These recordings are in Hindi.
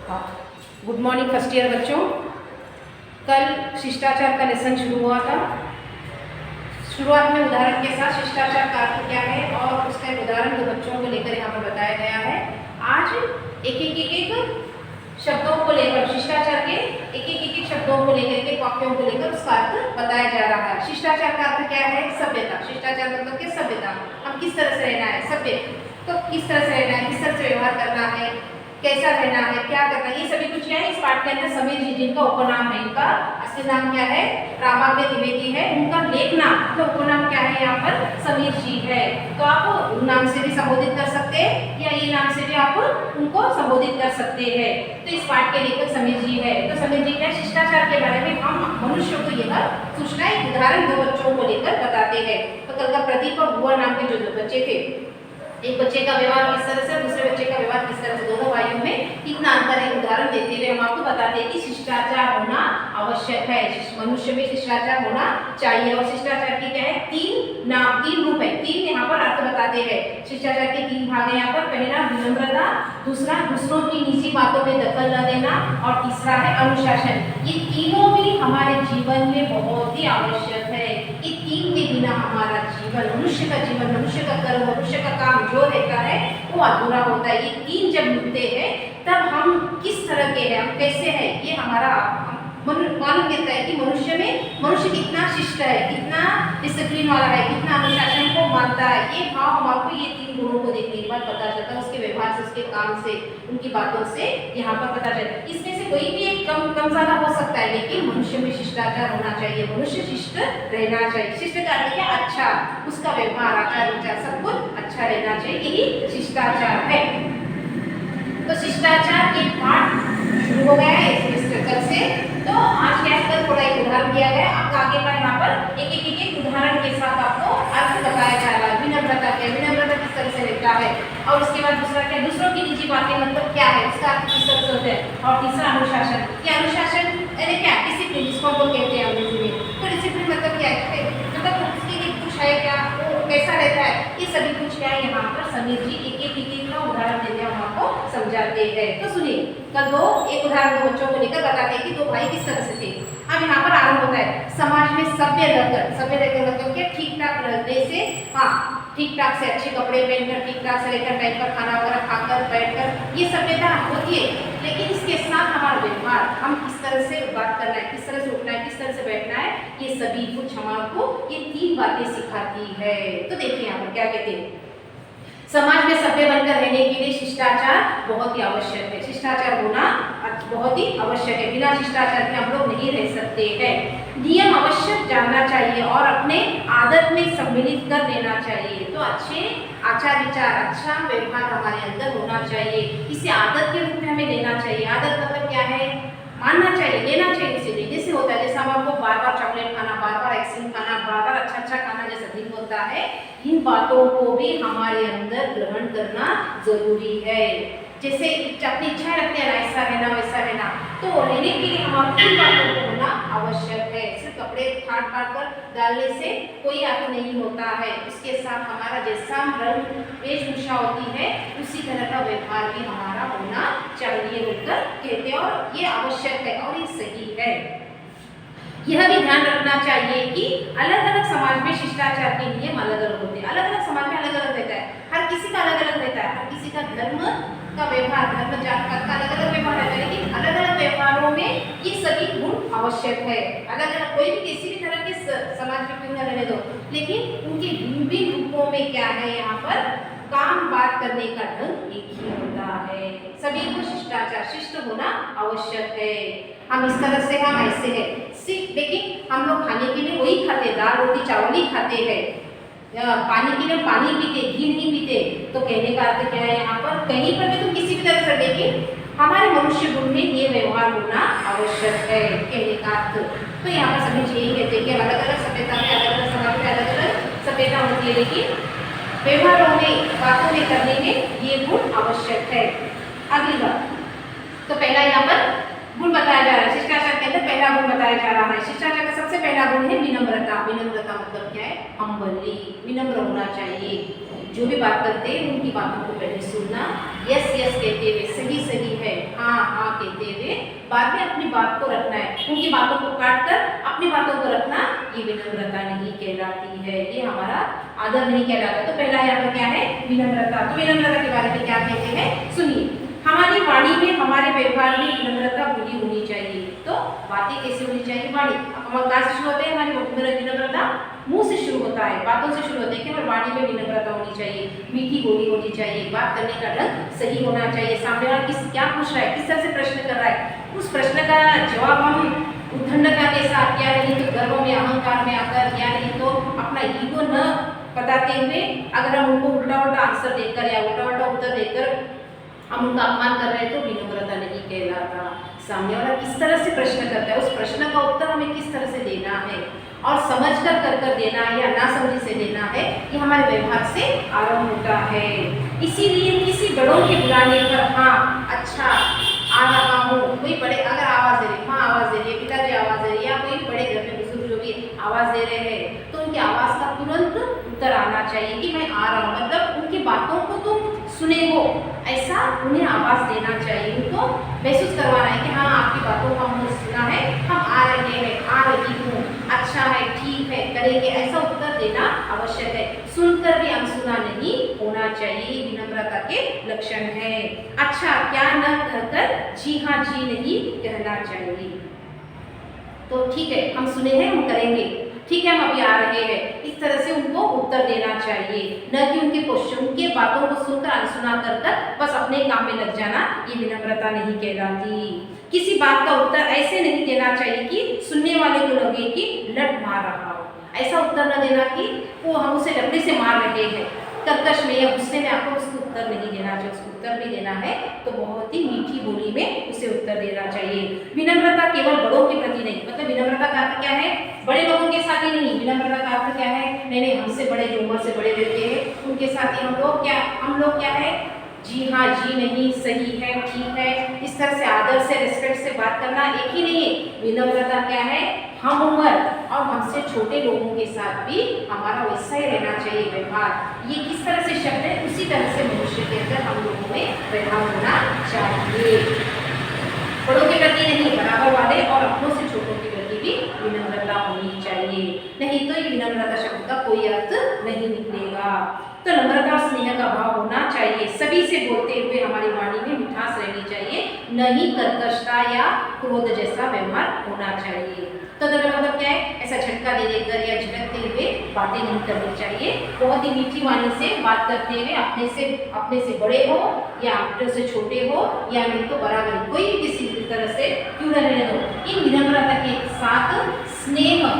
हाँ, गुड मॉर्निंग फर्स्ट ईयर बच्चों। कल शिष्टाचार का लेसन शुरू हुआ था। शुरुआत में उदाहरण के साथ शिष्टाचार का अर्थ क्या है और उसका एक उदाहरण दो बच्चों को लेकर यहाँ पर बताया गया है। आज एक शब्दों को लेकर शिष्टाचार के एक शब्दों को लेकर के वाक्यों को लेकर उसका अर्थ बताया जा रहा है। शिष्टाचार का अर्थ क्या है? सभ्यता। शिष्टाचार मतलब क्या? सभ्यता। हम किस तरह से रहना है? सभ्य। तो किस तरह से रहना है, किस तरह से व्यवहार करना है, कैसा रहना है, क्या करना है, ये सभी कुछ क्या है इस पाठ के अंदर। समीर जी जिनका उपनाम है, इनका असली नाम क्या है? रामाव्य द्विवेदी है। उनका लेख नाम तो उपनाम क्या है यहाँ पर? समीर जी है। तो आप उन नाम से भी संबोधित कर सकते हैं या ये नाम से भी आप उनको संबोधित कर सकते हैं। तो इस पाठ के लेखक समीर जी है। तो समीर जी क्या शिष्टाचार के बारे में हम मनुष्य को यह सूचना एक उदाहरण दो बच्चों को लेकर बताते हैं। तो कल का प्रदीप और बुआ नाम के जो दो बच्चे थे, एक बच्चे का व्यवहार किस तरह से, दूसरे बच्चे का व्यवहार किस तरह से, दोनों भाइयों में कितना अंतर है, उदाहरण देते हुए हम आपको बताते हैं कि शिष्टाचार होना आवश्यक है। मनुष्य में शिष्टाचार होना चाहिए। और शिष्टाचार की क्या है? तीन रूप है। तीन यहाँ पर अर्थ बताते हैं। शिष्टाचार के तीन भाग है यहाँ पर। पहला विनम्रता, दूसरा दूसरों की निजी बातों में दखल न देना और तीसरा है अनुशासन। ये तीनों भी हमारे जीवन में बहुत ही आवश्यक है। ये तीन के बिना हमारा जीवन, मनुष्य का जीवन, मनुष्य का कर्म, मनुष्य का काम जो रहता है वो अधूरा होता है। ये तीन जब मिलते हैं तब हम किस तरह के हैं, हम कैसे हैं, ये हमारा मालूम देता है कि मनुष्य कितना शिष्ट है, कितना डिसिप्लिन वाला है, कितना अनुशासन को मानता है। ये भाव हम आपको ये तीन गुणों को देखने के बाद पता चलता है। उसके व्यवहार से, उसके काम से, उनकी बातों से यहाँ पर पता चलता है। इसमें से कोई भी एक कम ज्यादा हो सकता है, लेकिन मनुष्य में शिष्टाचार होना चाहिए। मनुष्य शिष्ट रहना चाहिए। शिष्ट का अर्थ क्या? अच्छा। उसका व्यवहार, आचार विचार सब कुछ अच्छा रहना चाहिए, यही शिष्टाचार है। तो शिष्टाचार के पाठ शुरू हो गया है इस कल से। तो आज क्या है, थोड़ा एक उदाहरण दिया गया है। आपका आगे का यहाँ पर एक उदाहरण के साथ आपको अर्थ बताया जा रहा है। विनम्रता क्या? विनम्रता किस तरह से रहता है, और उसके बाद दूसरा क्या? दूसरों की निजी बातें मतलब क्या है, उसका अर्थ किस तरह से होता है, और तीसरा अनुशासन। ये अनुशासन यानी क्या? डिसिप्लिन, जिसको हम लोग कहते हैं अंग्रेजी में। तो डिसिप्लिन मतलब क्या है? मतलब उसके लिए कुछ है क्या, वो कैसा रहता है, ये सभी कुछ क्या है यहाँ पर समीर जी एक का उदाहरण देते हैं, हम आपको समझाते हैं। तो सुनिए, कल एक उदाहरण दो बच्चों को लेकर बताते हैं कि दो भाई किस तरह से थे। अब यहाँ पर आरंभ होता है, समाज में सभ्य रहकर मतलब क्या? ठीक ठाक रहने से, हाँ, ठीक ठाक से अच्छे कपड़े पहनकर, ठीक ठाक से रहकर, टाइम पर खाना वगैरह खाकर बैठकर, ये सभ्यता होती है। लेकिन इसके साथ हमारा व्यवहार, हम किस तरह से बात करना है, किस तरह से उठना है, किस तरह से बैठना है, ये सभी कुछ हमको ये तीन बातें सिखाती है। तो देखिए यहाँ पर क्या कहते हैं, समाज में सभ्य बनकर रहने के लिए शिष्टाचार बहुत ही आवश्यक है। शिष्टाचार होना बहुत ही आवश्यक है। बिना शिष्टाचार के हम लोग नहीं रह सकते हैं। नियम अवश्य जानना चाहिए और अपने आदत में सम्मिलित कर लेना चाहिए। तो अच्छे आचार विचार, अच्छा व्यवहार हमारे अंदर होना चाहिए। इसे आदत के रूप में हमें लेना चाहिए। आदत मतलब क्या है? मानना चाहिए, लेना चाहिए। इसे जैसे होता है, जैसे हम आपको बार बार चॉकलेट खाना, बार बार आइसक्रीम खाना, बार बार अच्छा खाना जैसा दिन होता है, इन बातों को भी हमारे अंदर ग्रहण करना जरूरी है। जैसे अपनी इच्छा रखते हैं ऐसा रहना वैसा रहना, तो रहने के लिए हमारे इन बातों को होना आवश्यक है। सिर्फ कपड़े फाड़ कर डालने से कोई अर्थ नहीं होता है। उसके साथ हमारा जैसा रंग वेशभूषा होती है, उसी तरह का व्यवहार भी हमारा होना चाहिए होकर कहते हैं, और ये आवश्यक है और ये सही है। यह भी ध्यान रखना चाहिए कि अलग अलग समाज में शिष्टाचार के नियम अलग अलग होते हैं। अलग अलग समाज में अलग अलग रहता है, हर किसी का अलग अलग रहता है, हर किसी का धर्म का व्यवहार, धर्म जात का अलग अलग व्यवहार रहता है। लेकिन अलग अलग व्यवहारों में ये सभी गुण आवश्यक है। अलग अलग कोई भी किसी भी तरह के समाज में क्यों न रहने दो, लेकिन उनके विभिन्न रूपों में क्या है, यहाँ पर काम बात करने का ढंग एक ही होता है। सभी को शिष्टाचार, शिष्ट होना आवश्यक है। हम इस तरह से, हम ऐसे हैं सिर्फ, लेकिन हम लोग खाने के लिए वही खाते, दाल रोटी चावल ही खाते हैं। पानी के लिए पानी पीते, घी नहीं पीते। तो कहने का अर्थ क्या है यहाँ पर? कहीं पर भी तुम किसी भी तरह से, लेकिन हमारे मनुष्य गुण में ये व्यवहार होना आवश्यक है, कहने का अर्थ। तो यहाँ पर सभी यही कहते हैं कि अलग अलग सभ्यता में, अलग अलग समाज में अलग अलग सभ्यता होती है, लेकिन व्यवहारों में, बातों में, करने में ये गुण आवश्यक है। अगली बात, तो पहला यहाँ पर गुण बताया जा रहा है। शिष्टाचार के अंदर पहला गुण बताया जा रहा है। शिष्टाचार का सबसे पहला गुण है विनम्रता। विनम्रता मतलब क्या है? हम्बली, विनम्र होना चाहिए। जो भी बात करते हैं उनकी बातों को पहले सुनना, यस यस कहते हुए, सही सही है, हाँ हाँ हाँ कहते हुए बाद में अपनी बात को रखना है, उनकी बातों को काट कर अपनी बातों को रखना, ये विनम्रता नहीं कहलाती है, ये हमारा आदर नहीं कहलाता। तो पहला यहाँ पर क्या है, विनम्रता। तो विनम्रता के बारे में क्या कहते हैं सुनिए। हमारी वाणी में, हमारे व्यवहार में विनम्रता भूली होनी चाहिए। तो बातें कैसे होनी चाहिए, वाणी। हम कहाँ से शुरू होते हैं, हमारी विनम्रता मुंह से शुरू होता है, बातों से शुरू होते हैं कि हमारी वाणी में विनम्रता होनी चाहिए, मीठी बोली होनी चाहिए, बात करने का ढंग सही होना चाहिए। सामने वाला किस क्या पूछ रहा है, किस तरह से प्रश्न कर रहा है, उस प्रश्न का जवाब हम उद्दंडता के साथ, या नहीं तो गर्व में अहंकार में आकर, या नहीं तो अपना ईगो न बताते हुए अगर हम उनको उल्टा उल्टा आंसर देकर या उल्टा उल्टा उत्तर देकर हम उनका अपमान कर रहे हैं तो विनम्रता नहीं कहलाता। सामने वाला किस तरह से प्रश्न करता है, उस प्रश्न का उत्तर हमें किस तरह से देना है और समझ कर देना है या ना समझ से देना है, ये हमारे व्यवहार से आरंभ होता है। इसीलिए किसी बड़ों के बुलाने पर हाँ अच्छा आ रहा हूँ, कोई बड़े अगर आवाज़ दे रही, माँ आवाज़ दे रही है, पिताजी आवाज़ दे रही है, या कोई बड़े घर में बुजुर्ग जो भी आवाज़ दे रहे हैं, तो उनकी आवाज़ का तुरंत उत्तर आना चाहिए कि मैं आ रहा हूँ। मतलब उनकी बातों को तुम सुने हो, ऐसा उन्हें आवाज़ देना चाहिए, उनको महसूस करवाना है कि हाँ आपकी बातों को हमने सुना है, हम आ रहे हैं, आ रही हूँ, अच्छा है, ठीक है, करेंगे, ऐसा उत्तर देना आवश्यक है। सुनकर भी अनसुना नहीं होना चाहिए, विनम्रता के लक्षण है। अच्छा क्या न कहकर जी हाँ जी नहीं कहना चाहिए। तो ठीक है हम सुने हैं, हम करेंगे, ठीक है हम अभी आ रहे हैं, इस तरह से उनको उत्तर देना चाहिए, न कि उनके क्वेश्चन, उनके बातों को सुनकर अनसुना कर बस अपने काम में लग जाना, ये विनम्रता नहीं कहलाती। किसी बात का उत्तर ऐसे नहीं देना चाहिए कि सुनने वाले को लगे कि लट मार रहा हो, ऐसा उत्तर न देना कि वो हम उसे लकड़ी से मार रहे हैं, कर्कश में या गुस्से में आपको उसको उत्तर नहीं देना चाहिए। उसको उत्तर भी देना है तो बहुत ही मीठी बोली में उसे उत्तर देना चाहिए। विनम्रता केवल बड़ों के प्रति नहीं, मतलब विनम्रता का अर्थ क्या है, बड़े लोगों के साथ ही नहीं, विनम्रता का अर्थ क्या है, नहीं हमसे बड़े, जो उम्र से बड़े रहते हैं उनके साथ ही हम लोग क्या है जी हाँ जी नहीं, सही है, ठीक है, इस तरह से आदर से, रिस्पेक्ट से बात करना एक ही नहीं है। विनम्रता क्या है, हम उम्र और हमसे छोटे लोगों के साथ भी हमारा वैसा ही रहना चाहिए व्यवहार। ये किस तरह से शब्द है, उसी तरह से मनुष्य के अंदर हम लोगों में व्यवहार होना चाहिए। बड़ों के प्रति नहीं, बराबर वाले और अपनों से छोटों के प्रति भी विनम्रता होनी चाहिए, नहीं तो ये विनम्रता शब्द का कोई अर्थ नहीं निकलेगा। तो नम्रता और स्नेह का भाव होना चाहिए, सभी से बोलते हुए हमारी वाणी में मिठास रहनी चाहिए, न ही कर्कशता या क्रोध जैसा व्यवहार होना चाहिए। तो मतलब क्या है, ऐसा झटका दे देकर या झटकते हुए बातें नहीं करनी चाहिए। बहुत ही मीठी वाणी से बात करते हुए अपने से बड़े हो या अपने से छोटे हो या नहीं तो बराबर, कोई भी किसी भी तरह से क्यों न रहने दो। इन विनम्रता के साथ स्नेह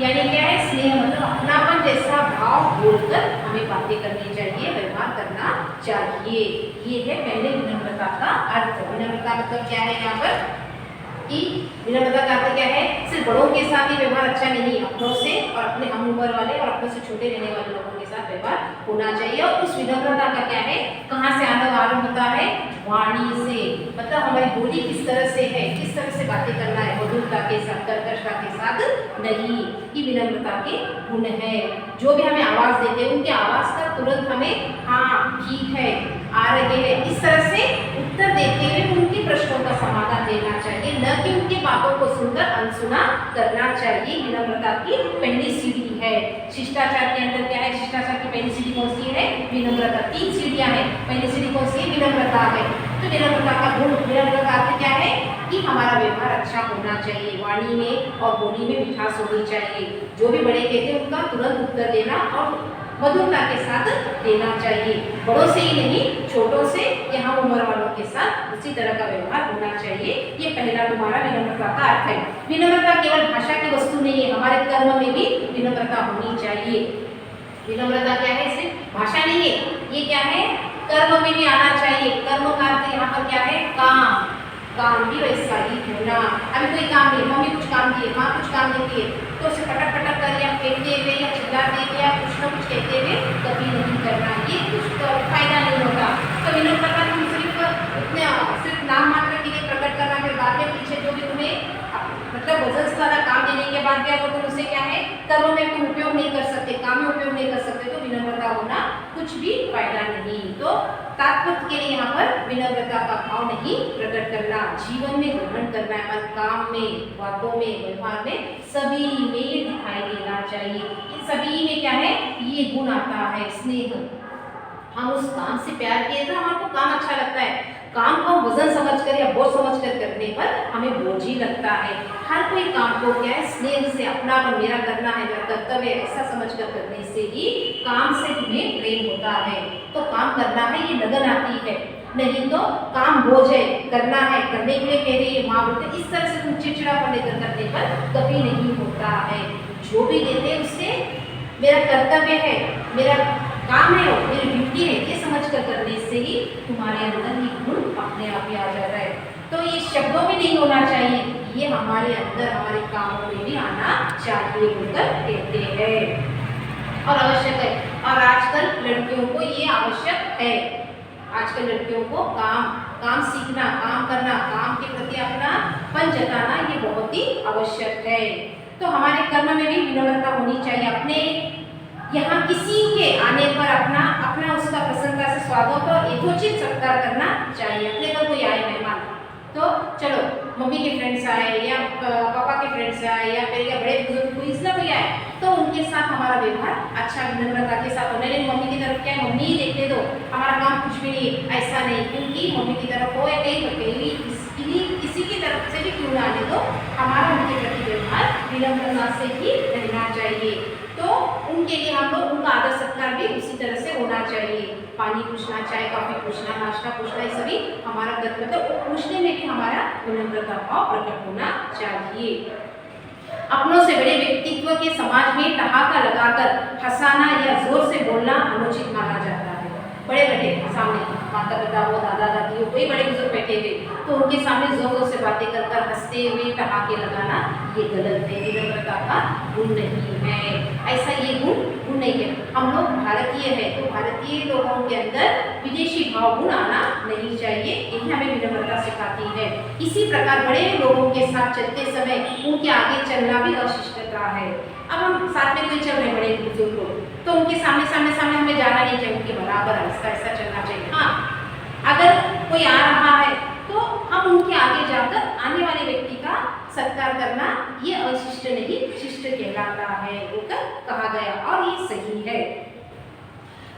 यानी क्या है, स्नेह मतलब अपनापन जैसा भाव बोलकर हमें बातें करनी चाहिए, व्यवहार करना चाहिए। ये है पहले विनम्रता का अर्थ। विनम्रता मतलब क्या है यहाँ पर कि विनम्रता का अर्थ क्या है, सिर्फ बड़ों के साथ ही व्यवहार अच्छा नहीं, अपनों से और अपने हम उम्र वाले और अपनों से छोटे रहने वाले लोगों के साथ व्यवहार होना चाहिए। और उस विनम्रता का क्या है, कहाँ से आरंभ होता है, वाणी से, मतलब हमारी बोली किस तरह से है, किस तरह से बातें करना है, मधुरता के साथ, कर्कशता के साथ नहीं, कि विनम्रता के गुण है। जो भी हमें आवाज़ देते हैं उनके आवाज़ का तुरंत हमें हाँ ठीक है, आ रहे हैं, इस तरह से उत्तर देते हुए उनके प्रश्नों का समाधान देना चाहिए, न कि उनकी बातों को सुनकर अनसुना करना चाहिए। विनम्रता की पहली सीढ़ी है। शिष्टाचार के अंदर क्या है, शिष्टाचार की पहली सीढ़ी कौन सी है, विनम्रता। 3 सीढ़ियां हैं, पहली सीढ़ी कौन सी है, विनम्रता है। तो विनम्रता का गुण, विनम्रता का अर्थ क्या है कि हमारा व्यवहार अच्छा होना चाहिए, वाणी में और बोली में मिठास होनी चाहिए, जो भी बड़े कहते हैं उनका तुरंत उत्तर देना और मधुरता के साथ देना चाहिए, बड़ों से ही नहीं, छोटों से या हम उम्र वालों के साथ उसी तरह का व्यवहार होना चाहिए। ये पहला तुम्हारा विनम्रता का अर्थ है। विनम्रता केवल भाषा की वस्तु नहीं है, हमारे कर्म में भी विनम्रता होनी चाहिए। विनम्रता क्या है, सिर्फ भाषा नहीं है, ये क्या है, कर्म में भी आना चाहिए। कर्म का अर्थ यहाँ पर क्या है, काम भी वैसा ही होना। अभी कोई काम नहीं, मम्मी कुछ काम दिए, माँ कुछ काम देती है, तो उसे पटक कर या फेंकते हुए या चिल्लाते हुए या कुछ न कुछ कहते हुए कभी नहीं करना, ये कुछ फायदा नहीं होता। तो विनम्रता तुम सिर्फ नाम मात्र के लिए प्रकट करना, फिर बाद में पीछे जो भी तुम्हें मतलब वजन से ज़्यादा काम देने के बाद भी अगर तुम उसे क्या है, कर्म में तुम उपयोग नहीं कर सकते, काम में उपयोग नहीं कर सकते, तो विनम्रता होना कुछ कुछ भी फायदा नहीं। तो तात्पर्य के लिए यहाँ पर विनम्रता का भाव नहीं प्रकट करना, जीवन में ग्रहण करना है, हमारे काम में, बातों में, व्यवहार में सभी में दिखाई देना चाहिए। इन सभी में क्या है, ये गुण आता है स्नेह। हम उस काम से प्यार किए तो हमारे को काम अच्छा लगता है। काम को वजन समझकर या बोझ समझकर करने पर हमें बोझ ही लगता है। हर कोई काम को क्या है, स्नेह से, अपनापन मेरा करना है, मेरा कर्तव्य ऐसा समझकर करने से ही काम से हमें प्रेम होता है। तो काम करना है ये लगन आती है, नहीं तो काम बोझ है, करना है, करने के लिए कह रही है माँ बोलते, इस तरह से तुम चिड़चिड़ापन लेकर करने पर कभी नहीं होता है। जो भी देते हैं उससे मेरा कर्तव्य है, मेरा काम है, मेरी ड्यूटी है, ये समझ कर करने से ही तुम्हारे अंदर ये गुण अपने आप ही आ जाता है। तो ये शब्दों में नहीं होना चाहिए, ये हमारे अंदर, हमारे कामों में भी आना चाहिए बोलकर कहते हैं और आवश्यक है। और आजकल लड़कियों को ये आवश्यक है। आजकल लड़कियों को काम सीखना, काम करना, काम के प्रति अपना पन जताना ये बहुत ही आवश्यक है। तो हमारे कर्म में भी विनम्रता होनी चाहिए। अपने यहाँ किसी के आने पर अपना उसका प्रसन्नता से स्वागत और यथोचित सत्कार करना चाहिए। अपने घर कोई आए मेहमान, तो चलो मम्मी के फ्रेंड्स आए या पापा के फ्रेंड्स आए या फिर या बड़े बुजुर्ग कोई इसलिए कोई आए, तो उनके साथ हमारा व्यवहार अच्छा विनम्रता के साथ होना। लेकिन मम्मी की तरफ क्या है, मम्मी ही देखने दो, हमारा काम कुछ भी नहीं, ऐसा नहीं। क्योंकि मम्मी की तरफ हो या किसी की तरफ से भी क्यों ना आने दो, हमारा उनके प्रति व्यवहार विनम्रता से ही रहना चाहिए। तो उनके लिए हम लोग उनका आदर सत्कार भी उसी तरह से होना चाहिए। पानी पूछना, चाय कॉफी पूछना, नाश्ता पूछना, ये सभी हमारा कर्तव्य, तो पूछने में भी हमारा विनम्रता भाव प्रकट होना चाहिए। अपनों से बड़े व्यक्तित्व के समाज में ठहाका लगाकर हंसाना या जोर से बोलना अनुचित माना जाता है। बड़े बैठे सामने माता पिता हो, दादा दादी हो, कोई बड़े बुजुर्ग बैठे हुए, तो उनके सामने जोर जोर से बातें कर हंसते हुए ठहाके लगाना ये गलत है, विनम्रता का गुण नहीं है। ऐसा ये गुण नहीं है। हम लोग भारतीय है, तो भारतीय लोगों के अंदर विदेशी भाव गुण आना नहीं चाहिए, यही हमें विनम्रता सिखाती है। इसी प्रकार बड़े लोगों के साथ चलते समय उनके आगे चलना भी अशिष्टता है। अब हम साथ में कोई चल रहे बड़े बुजुर्ग लोग, तो उनके सामने हमें जाना नहीं चाहिए, उनके बराबर ऐसा चलना चाहिए। हाँ, अगर कोई आ रहा है तो हम उनके आगे जाकर आने वाले व्यक्ति का सत्कार करना ये अशिष्ट नहीं, शिष्ट कहलाता है बोलकर कहा गया, और ये सही है।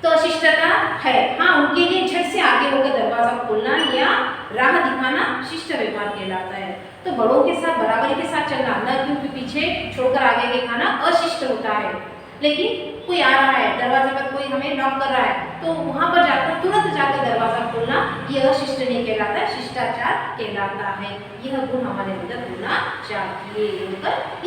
तो अशिष्टता है, हाँ, उनके लिए झट से आगे होकर दरवाजा खोलना या राह दिखाना शिष्ट व्यवहार कहलाता है। तो बड़ों के साथ बराबरी के साथ चलना, न क्योंकि पीछे छोड़कर आगे के खाना अशिष्ट होता है। लेकिन कोई आ रहा है, दरवाजे पर कोई हमें नॉक कर रहा है, तो वहां पर जाकर तुरंत जाकर दरवाजा खोलना यह शिष्ट नहीं कहलाता, शिष्टाचार कहलाता है। यह गुण हमारे अंदर होना चाहिए।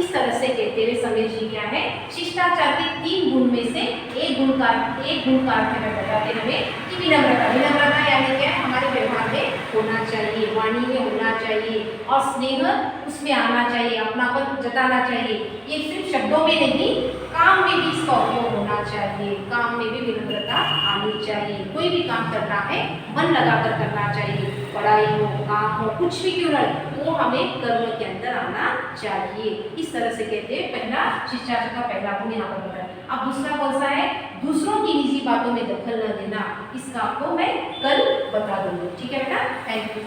इस तरह से कहते हुए समीर जी क्या है, शिष्टाचार के 3 गुण में से एक गुण का हमें बताते हमें कि विनम्रता यानी क्या है, हमारे व्यवहार में होना चाहिए, वाणी में होना चाहिए, और स्नेह उसमें आना चाहिए, अपनापन जताना चाहिए। ये सिर्फ शब्दों में नहीं, काम में भी इसका उपयोग होना चाहिए। काम में भी विनम्रता आनी चाहिए। कोई भी काम करना है मन लगाकर करना चाहिए, पढ़ाई हो, काम हो, कुछ भी क्यों न, वो हमें कर्म के अंदर आना चाहिए। इस तरह से कहते हैं पहला शिष्टाचार का पहला गुण यहाँ पर बताया। अब दूसरा कौन सा है, दूसरों की निजी बातों में दखल न देना। इसका आपको मैं कल बता दूंगी, ठीक है बेटा। Thank you.